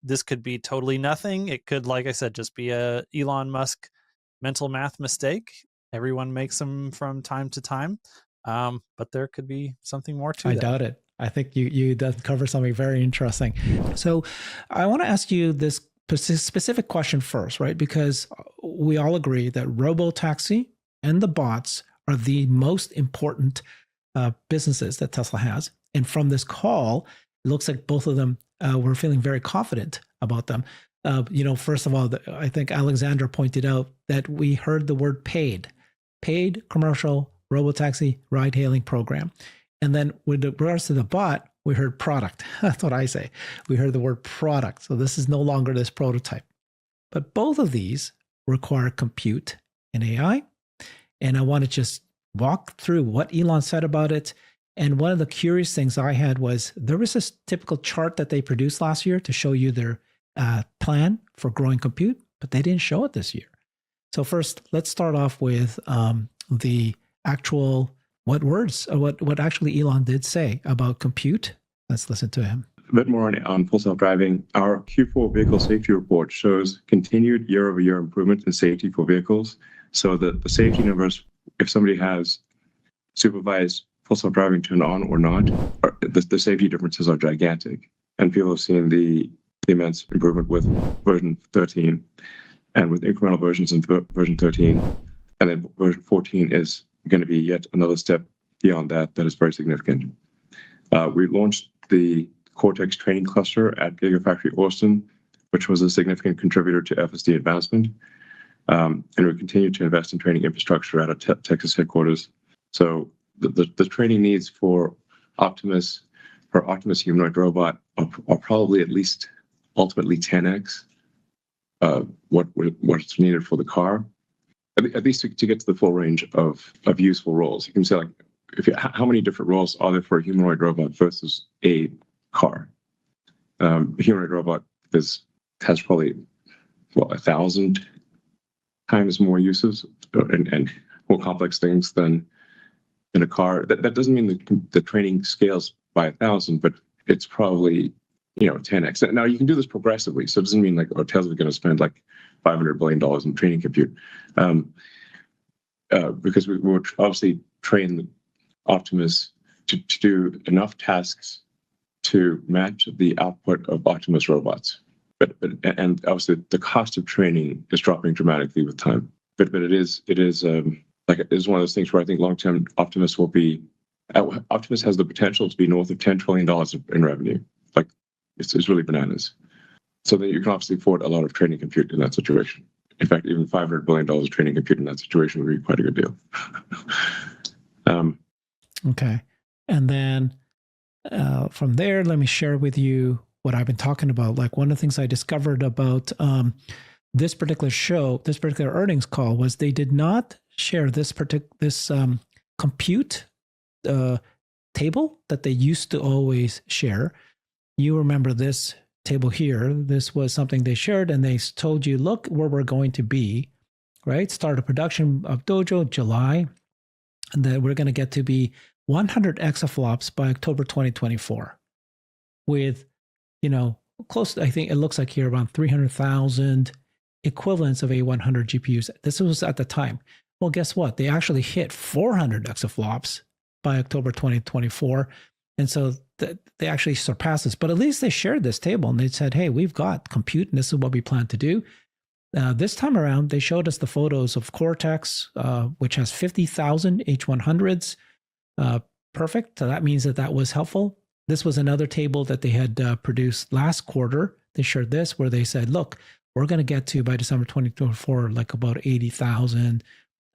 this could be totally nothing. It could, like I said, just be a Elon Musk mental math mistake. Everyone makes them from time to time. But there could be something more to I that. doubt it. I think you did cover something very interesting. So I want to ask you this specific question first, right? Because we all agree that Robotaxi and the bots are the most important businesses that Tesla has. And from this call, it looks like both of them were feeling very confident about them. First of all, I think Alexandra pointed out that we heard the word paid commercial Robotaxi ride-hailing program. And then with regards to the bot, we heard product. That's what I say. We heard the word product. So this is no longer this prototype. But both of these require compute and AI. And I want to just walk through what Elon said about it. And one of the curious things I had was there was this typical chart that they produced last year to show you their plan for growing compute, but they didn't show it this year. So first, let's start off with the actual what actually Elon did say about compute. Let's listen to him. A bit more on full self-driving. Our Q4 vehicle safety report shows continued year-over-year improvement in safety for vehicles. So the safety numbers, if somebody has supervised full self-driving turned on or not, the safety differences are gigantic. And people have seen the immense improvement with version 13 and with incremental versions in version 13. And then version 14 is going to be yet another step beyond that is very significant. We launched the Cortex training cluster at Gigafactory Austin, which was a significant contributor to FSD advancement. And we continue to invest in training infrastructure at our Texas headquarters. So the training needs for Optimus humanoid robot are probably at least ultimately 10x what's needed for the car. At least to get to the full range of useful roles. You can say, like, how many different roles are there for a humanoid robot versus a car? A humanoid robot has probably 1,000 times more uses and more complex things than in a car. That doesn't mean the training scales by 1,000, but it's probably 10x. Now you can do this progressively, so it doesn't mean like Tesla's going to spend like $500 billion in training compute, because we will obviously train the Optimus to do enough tasks to match the output of Optimus robots. And obviously the cost of training is dropping dramatically with time. But it is one of those things where I think long term Optimus has the potential to be north of $10 trillion in revenue. Like it's really bananas. So that you can obviously afford a lot of training compute in that situation. In fact, even $500 billion of training compute in that situation would be quite a good deal. Okay. And then from there, let me share with you what I've been talking about. Like one of the things I discovered about this particular earnings call was they did not share this compute table that they used to always share. You remember this table here. This was something they shared, and they told you, look where we're going to be, right? Start of production of Dojo, July, and that we're going to get to be 100 exaflops by October 2024 with, close, I think it looks like here around 300,000 equivalents of A100 GPUs. This was at the time. Well, guess what? They actually hit 400 exaflops by October 2024. And so they actually surpassed this, but at least they shared this table and they said, hey, we've got compute and this is what we plan to do. This time around, they showed us the photos of Cortex, which has 50,000 H100s. Perfect. So that means that was helpful. This was another table that they had produced last quarter. They shared this where they said, look, we're going to get to by December 2024, like about 80,000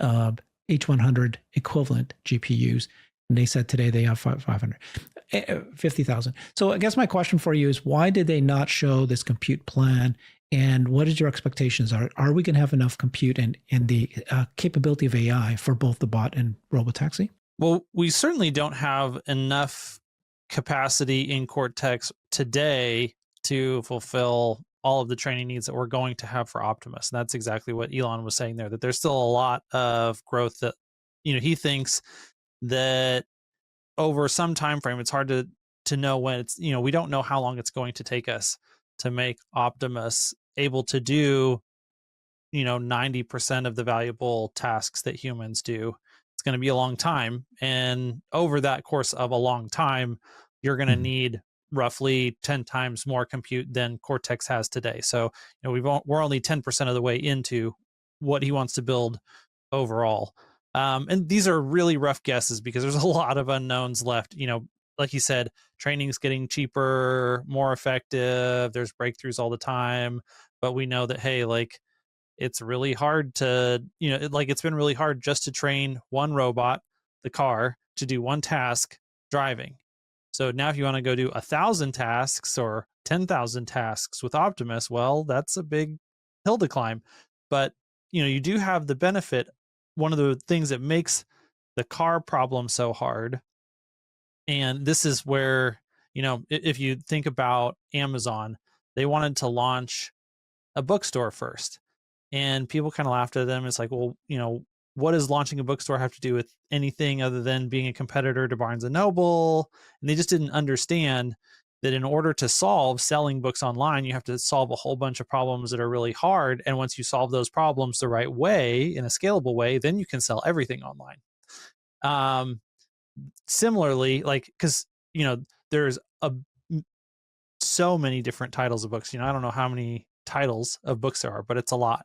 H100 equivalent GPUs. And they said today they have 50,000. So I guess my question for you is, why did they not show this compute plan? And what is your expectations? Are we going to have enough compute and the capability of AI for both the bot and Robotaxi? Well, we certainly don't have enough capacity in Cortex today to fulfill all of the training needs that we're going to have for Optimus. And that's exactly what Elon was saying there, that there's still a lot of growth that, he thinks that over some time frame, it's hard to know when it's, we don't know how long it's going to take us to make Optimus able to do, 90% of the valuable tasks that humans do. It's going to be a long time. And over that course of a long time, you're going to need roughly 10 times more compute than Cortex has today. So, we're only 10% of the way into what he wants to build overall. And these are really rough guesses because there's a lot of unknowns left. Like you said, training's getting cheaper, more effective. There's breakthroughs all the time. But we know that, hey, like, it's really hard to, it's been really hard just to train one robot, the car, to do one task, driving. So now if you want to go do 1,000 tasks or 10,000 tasks with Optimus, well, that's a big hill to climb. But, you do have the benefit. One of the things that makes the car problem so hard, and this is where, if you think about Amazon, they wanted to launch a bookstore first. And people kind of laughed at them. It's like, well, what does launching a bookstore have to do with anything other than being a competitor to Barnes and Noble? And they just didn't understand that in order to solve selling books online, you have to solve a whole bunch of problems that are really hard. And once you solve those problems the right way, in a scalable way, then you can sell everything online. Similarly, like, because, there's so many different titles of books. I don't know how many titles of books there are, but it's a lot.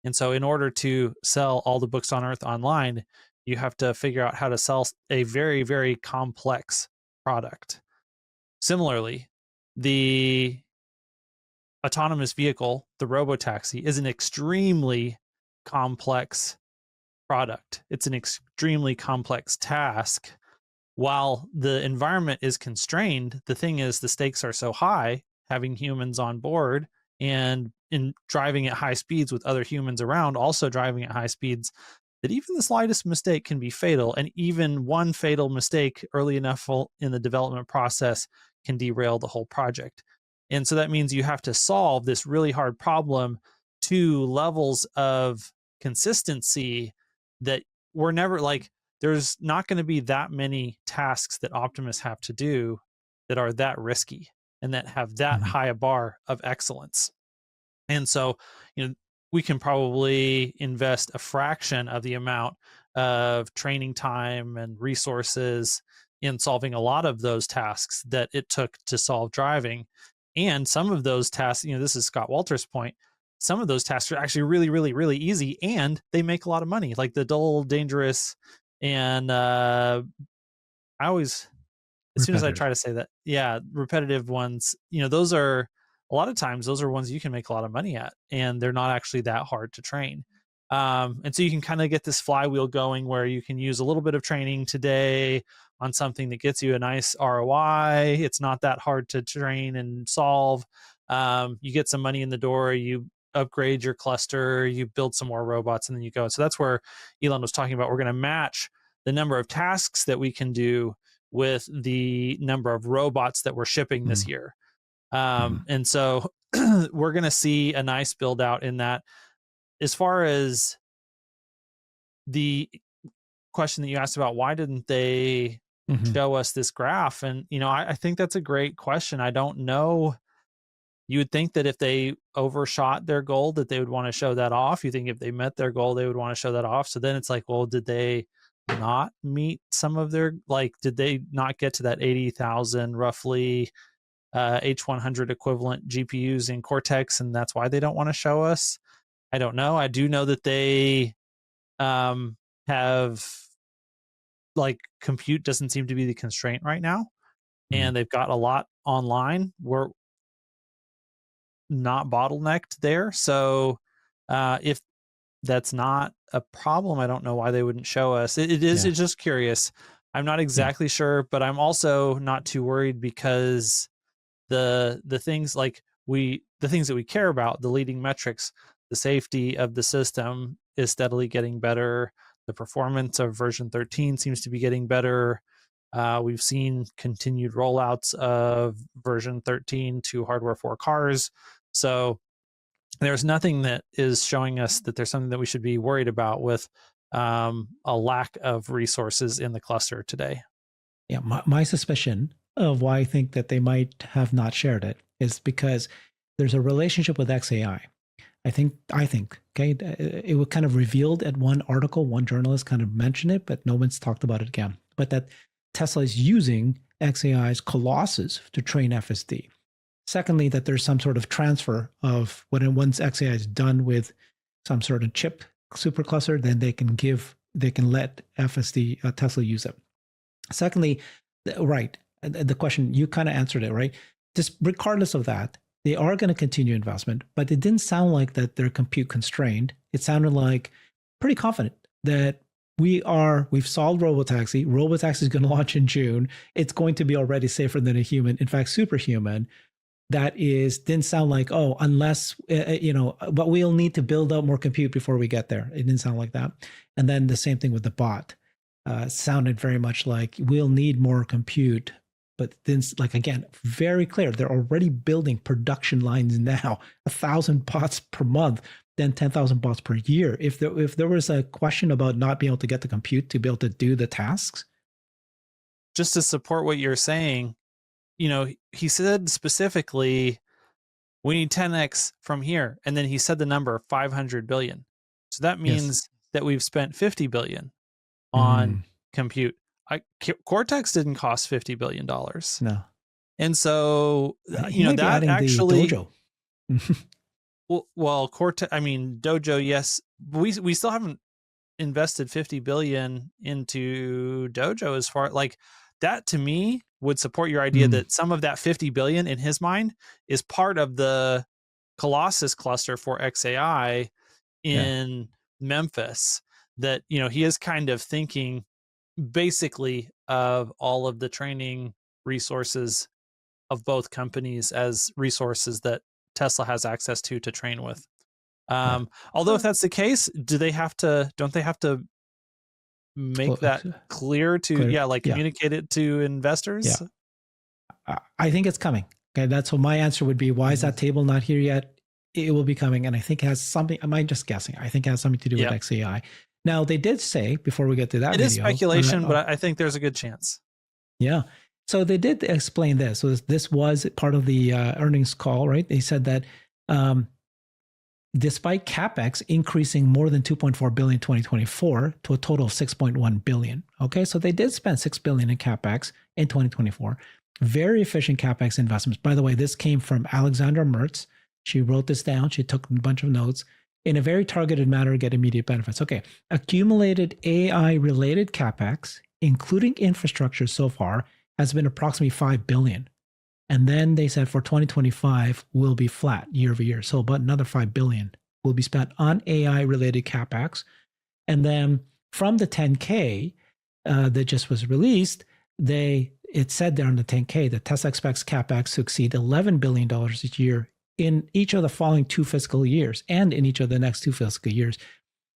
And so in order to sell all the books on earth online, you have to figure out how to sell a very, very complex product. Similarly, the autonomous vehicle, the Robotaxi, is an extremely complex product. It's an extremely complex task. While the environment is constrained, the thing is, the stakes are so high, having humans on board and in driving at high speeds with other humans around, also driving at high speeds, that even the slightest mistake can be fatal. And even one fatal mistake early enough in the development process can derail the whole project. And so that means you have to solve this really hard problem to levels of consistency that we're never, like, there's not going to be that many tasks that Optimus have to do that are that risky and that have that high a bar of excellence. And so, we can probably invest a fraction of the amount of training time and resources in solving a lot of those tasks that it took to solve driving. And some of those tasks, this is Scott Walter's point, some of those tasks are actually really, really, really easy, and they make a lot of money, like the dull, dangerous, and I always, as soon as I try to say that, repetitive ones, those are, a lot of times those are ones you can make a lot of money at, and they're not actually that hard to train. And so you can kind of get this flywheel going where you can use a little bit of training today on something that gets you a nice ROI. It's not that hard to train and solve. You get some money in the door, you upgrade your cluster, you build some more robots, and then you go. So that's where Elon was talking about, we're going to match the number of tasks that we can do with the number of robots that we're shipping this year. And so we're going to see a nice build out in that. As far as the question that you asked about, why didn't they show us this graph? And, I think that's a great question. I don't know. You would think that if they overshot their goal, that they would want to show that off. You think if they met their goal, they would want to show that off. So then it's like, well, did they not meet some of their, like, did they not get to that 80,000 roughly H100 equivalent GPUs in Cortex, and that's why they don't want to show us? I don't know. I do know that they have, like, compute doesn't seem to be the constraint right now, and they've got a lot online. We're not bottlenecked there. So if that's not a problem, I don't know why they wouldn't show us. It's just curious. I'm not exactly sure, but I'm also not too worried, because the things like the things that we care about, the leading metrics, the safety of the system is steadily getting better. The performance of version 13 seems to be getting better. We've seen continued rollouts of version 13 to hardware 4 cars. So there's nothing that is showing us that there's something that we should be worried about with a lack of resources in the cluster today. Yeah, my suspicion of why I think that they might have not shared it is because there's a relationship with XAI. I think, okay, it was kind of revealed at one article, one journalist kind of mentioned it, but no one's talked about it again. But that Tesla is using XAI's Colossus to train FSD. Secondly, that there's some sort of transfer of once XAI is done with some sort of chip supercluster, then they can let FSD Tesla use it. Secondly, right, the question, you kind of answered it, right? Just regardless of that, they are going to continue investment, but it didn't sound like that they're compute constrained. It sounded like pretty confident that we've solved Robotaxi. Robotaxi is going to launch in June. It's going to be already safer than a human, in fact, superhuman. Didn't sound like, oh, unless, but we'll need to build up more compute before we get there. It didn't sound like that. And then the same thing with the bot. Sounded very much like we'll need more compute. But then, like, again, very clear. They're already building production lines now, 1,000 bots per month, then 10,000 bots per year. If there was a question about not being able to get the compute to be able to do the tasks. Just to support what you're saying, he said specifically, we need 10x from here. And then he said the number 500 billion. So that means that we've spent 50 billion on compute. Cortex didn't cost $50 billion. No. And so, that actually, Dojo. well, Cortex, Dojo, yes, we still haven't invested 50 billion into Dojo as far like that. To me would support your idea that some of that 50 billion in his mind is part of the Colossus cluster for XAI in Memphis, that, he is kind of thinking basically of all of the training resources of both companies as resources that Tesla has access to train with. Although if that's the case, don't they have to make that clear to communicate it to investors? I think it's coming. Okay, that's what my answer would be. Why is that table not here yet? It will be coming, and I think it has something. I'm just guessing. I think it has something to do with XAI. Now, they did say, before we get to that video. It is speculation, but I think there's a good chance. Yeah. So they did explain this. So this was part of the earnings call, right? They said that despite CapEx increasing more than 2.4 billion in 2024 to a total of 6.1 billion. Okay, so they did spend 6 billion in CapEx in 2024. Very efficient CapEx investments. By the way, this came from Alexandra Mertz. She wrote this down. She took a bunch of notes. In a very targeted manner to get immediate benefits. Okay, accumulated AI-related CapEx, including infrastructure so far, has been approximately 5 billion. And then they said for 2025 will be flat year over year. So about another 5 billion will be spent on AI-related CapEx. And then from the 10K that just was released, it said there on the 10K that Tesla expects CapEx to exceed $11 billion each year in each of the following 2 fiscal years and in each of the next 2 fiscal years.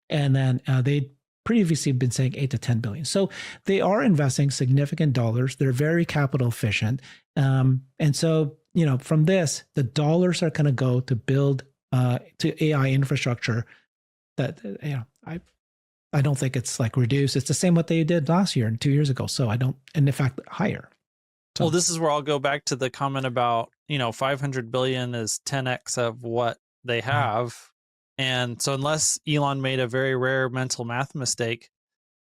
And then they previously been saying 8 to 10 billion. So they are investing significant dollars. They're very capital efficient. And so, from this, the dollars are going to go to build to AI infrastructure that, I don't think it's like reduced. It's the same what they did last year and 2 years ago. So and in fact, higher. So, well, this is where I'll go back to the comment about, 500 billion is 10x of what they have. And so unless Elon made a very rare mental math mistake,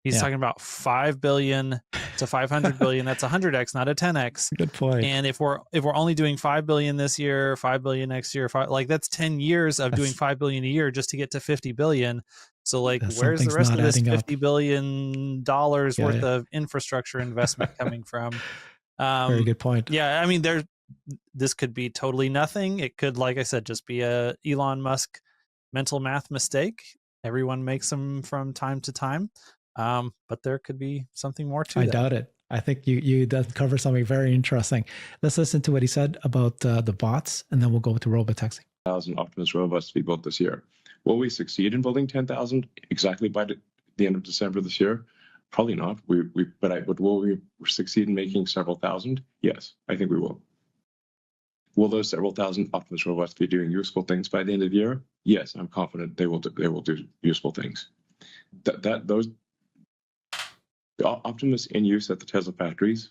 he's talking about 5 billion to 500 billion. That's 100x, not a 10x. Good point. And if we're only doing 5 billion this year, 5 billion next year, that's 10 years of doing 5 billion a year just to get to 50 billion. So where's the rest of this $50 billion worth of infrastructure investment coming from? Very good point. Yeah, this could be totally nothing. It could, like I said, just be a Elon Musk mental math mistake. Everyone makes them from time to time. But there could be something more to it. I doubt it. I think you did cover something very interesting. Let's listen to what he said about the bots, and then we'll go to Robotaxi. 10,000 Optimus robots to be built this year. Will we succeed in building 10,000 exactly by the end of December this year? Probably not. But will we succeed in making several thousand? Yes, I think we will. Will those several thousand Optimus robots be doing useful things by the end of the year? Yes, I'm confident they will do useful things. The Optimus in use at the Tesla factories,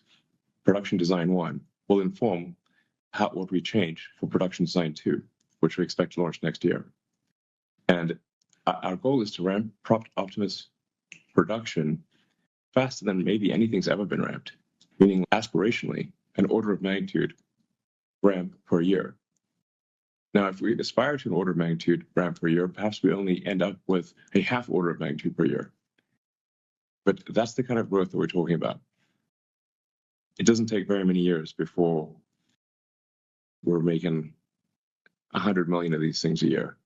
production design 1, will inform what we change for production design 2. which we expect to launch next year. And our goal is to ramp Optimus production faster than maybe anything's ever been ramped, meaning aspirationally, an order of magnitude ramp per year. Now, if we aspire to an order of magnitude ramp per year, perhaps we only end up with a half order of magnitude per year. But that's the kind of growth that we're talking about. It doesn't take very many years before we're making 100 million of these things a year.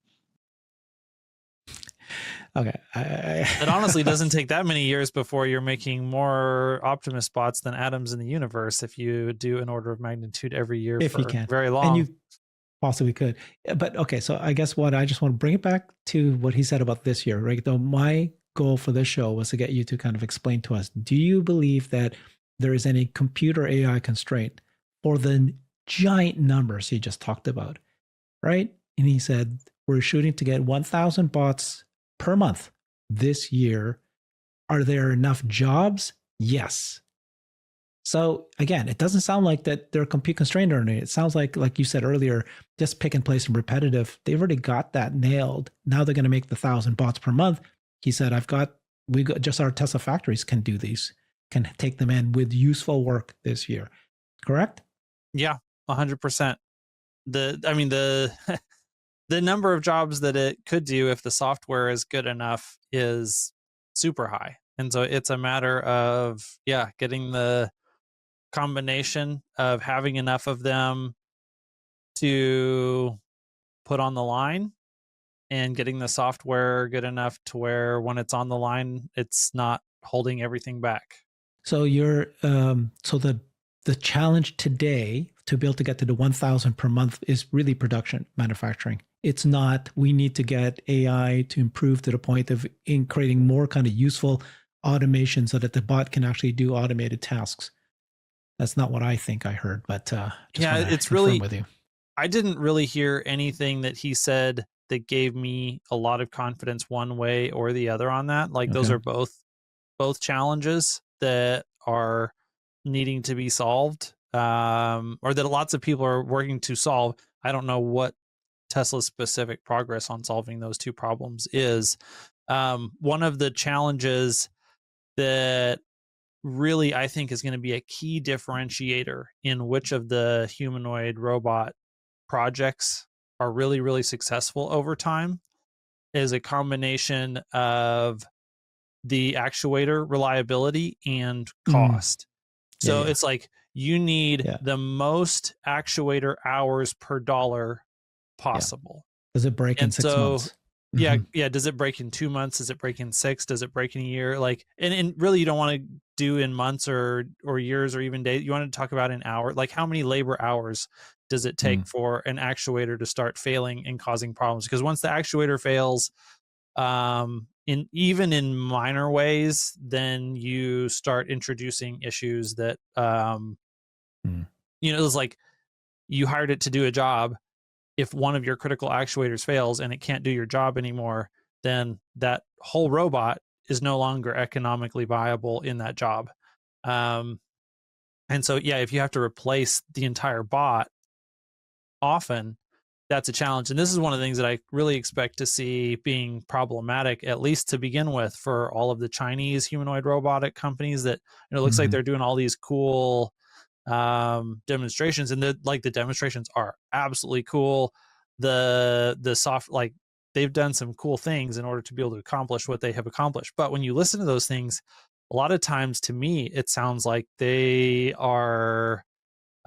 Okay. It honestly doesn't take that many years before you're making more Optimus bots than atoms in the universe if you do an order of magnitude every year if for you can. very long. And you possibly could. But okay, so I guess what I just want to bring it back to what he said about this year, right? Though my goal for this show was to get you to kind of explain to us, do you believe that there is any computer AI constraint for the giant numbers he just talked about, right? And he said, we're shooting to get 1,000 bots per month this year. Are there enough jobs? Yes. So again, it doesn't sound like that they're compute constrained or anything. It sounds like you said earlier, just pick and place and repetitive. They've already got that nailed. Now they're going to make the 1,000 bots per month. He said, we got just our Tesla factories can do these, can take them in with useful work this year. Correct? Yeah, 100%. The number of jobs that it could do if the software is good enough is super high. And so it's a matter of, getting the combination of having enough of them to put on the line and getting the software good enough to where when it's on the line, it's not holding everything back. So you're so the challenge today to be able to get to the 1,000 per month is really production manufacturing. It's not we need to get AI to improve to the point of in creating more kind of useful automation so that the bot can actually do automated tasks. That's not what I think I heard, but it's really with you. I didn't really hear anything that he said that gave me a lot of confidence one way or the other on that. Like those are both challenges that are needing to be solved, or that lots of people are working to solve. I don't know what Tesla's specific progress on solving those two problems is. One of the challenges that really I think is going to be a key differentiator in which of the humanoid robot projects are really, really successful over time is a combination of the actuator reliability and cost. So it's like you need the most actuator hours per dollar possible. Does it break in 6 months? Does it break in 2 months? Does it break in 6? Does it break in a year? Like, and really you don't want to do in months or years or even days. You want to talk about an hour. Like how many labor hours does it take for an actuator to start failing and causing problems? Because once the actuator fails, even in minor ways, then you start introducing issues that, it's like you hired it to do a job. If one of your critical actuators fails and it can't do your job anymore, then that whole robot is no longer economically viable in that job. And so, if you have to replace the entire bot often, that's a challenge. And this is one of the things that I really expect to see being problematic, at least to begin with, for all of the Chinese humanoid robotic companies that, it looks like they're doing all these cool demonstrations, and the demonstrations are absolutely cool. The soft, like they've done some cool things in order to be able to accomplish what they have accomplished. But when you listen to those things, a lot of times to me, it sounds like they have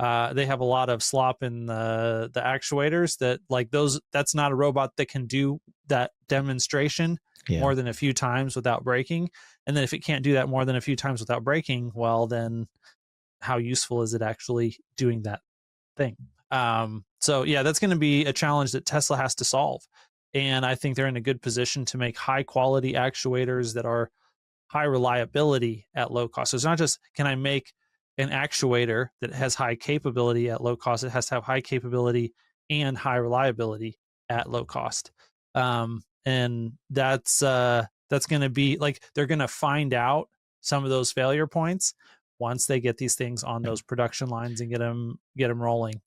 a lot of slop in the actuators that's not a robot that can do that demonstration more than a few times without breaking. And then if it can't do that more than a few times without breaking, well, then how useful is it actually doing that thing? So that's going to be a challenge that Tesla has to solve. And I think they're in a good position to make high quality actuators that are high reliability at low cost. So it's not just, can I make an actuator that has high capability at low cost? It has to have high capability and high reliability at low cost. And that's going to be like, they're going to find out some of those failure points once they get these things on those production lines and get them rolling.